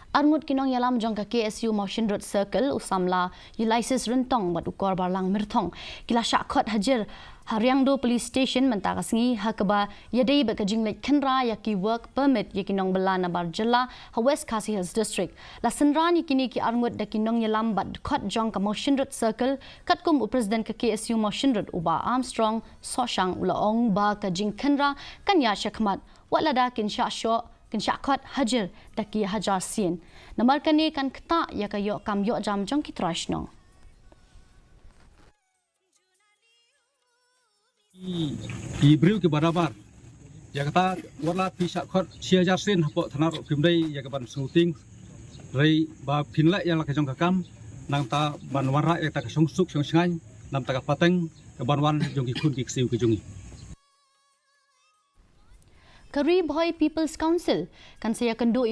Arngut kinong yalam jong ka KSU Motion Road Circle usamla Ulysses Rentong mat ukor barlang mirthong kila syakot hajar Hariang do police station mentaka sengi hakaba yadai bakajing lek kenra yaki work permit yakinong belana barjela ha West Khasi Hills district la senran yakini ki arngut da kinong yalam bat khot jong ka Motion Road Circle katkum president ka KSU Motion Road uba Armstrong soshang ulaong ba kajing kenra kanya syakmat walada kin syasho kin syakot hajar daki hajar sin namarkani kan kta yakayo kam yo jam jong ki trashno Ibril ke barabar ya kata wala pisa khot sia jarsin hapo thanar pimdai ya ke ban shooting rei ba pinla yang la ka jong kakam nang ta ban wara ya ta ka song suk song ngai nam ta ka pateng ke ban wan jong ki khun ki siu ke jongi Karib Hoy People's Council kan saya kendo